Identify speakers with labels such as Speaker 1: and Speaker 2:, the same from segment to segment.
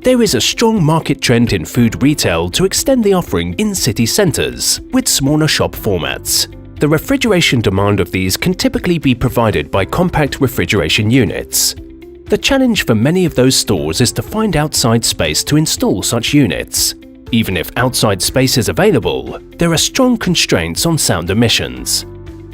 Speaker 1: There is a strong market trend in food retail to extend the offering in city centres with smaller shop formats. The refrigeration demand of these can typically be provided by compact refrigeration units. The challenge for many of those stores is to find outside space to install such units. Even if outside space is available, there are strong constraints on sound emissions.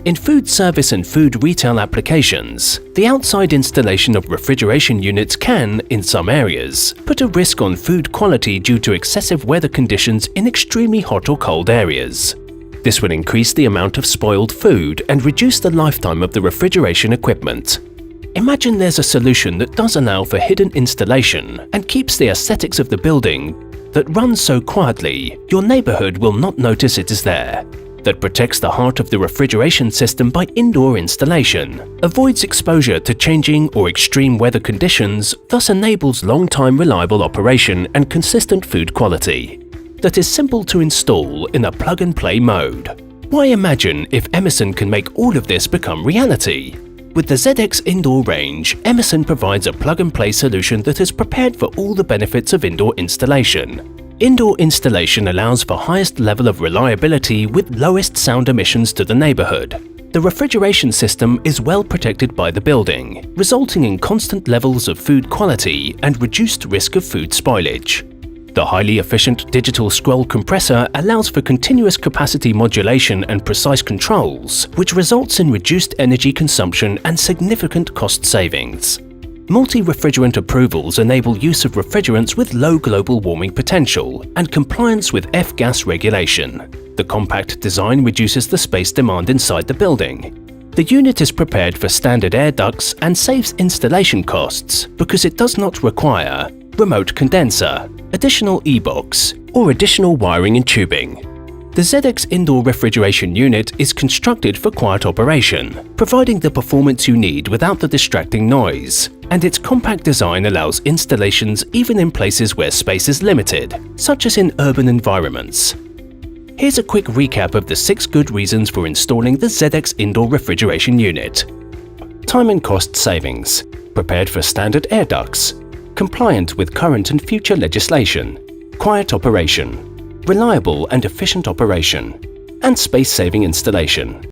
Speaker 1: In food service and food retail applications, the outside installation of refrigeration units can, in some areas, put a risk on food quality due to excessive weather conditions in extremely hot or cold areas. This will increase the amount of spoiled food and reduce the lifetime of the refrigeration equipment. Imagine there's a solution that does allow for hidden installation and keeps the aesthetics of the building, that runs so quietly your neighborhood will not notice it is there, that protects the heart of the refrigeration system by indoor installation, avoids exposure to changing or extreme weather conditions, thus enables long-time reliable operation and consistent food quality, that is simple to install in a plug-and-play mode. Why imagine if Emerson can make all of this become reality? With the ZX indoor range, Emerson provides a plug-and-play solution that is prepared for all the benefits of indoor installation. Indoor installation allows for highest level of reliability with lowest sound emissions to the neighborhood. The refrigeration system is well protected by the building, resulting in constant levels of food quality and reduced risk of food spoilage. The highly efficient digital scroll compressor allows for continuous capacity modulation and precise controls, which results in reduced energy consumption and significant cost savings. Multi-refrigerant approvals enable use of refrigerants with low global warming potential and compliance with F-gas regulation. The compact design reduces the space demand inside the building. The unit is prepared for standard air ducts and saves installation costs because it does not require remote condenser, additional e-box, or additional wiring and tubing. The ZX indoor refrigeration unit is constructed for quiet operation, providing the performance you need without the distracting noise, and its compact design allows installations even in places where space is limited, such as in urban environments. Here's a quick recap of the 6 good reasons for installing the ZX indoor refrigeration unit. Time and cost savings, prepared for standard air ducts, compliant with current and future legislation, quiet operation, reliable and efficient operation, and space-saving installation.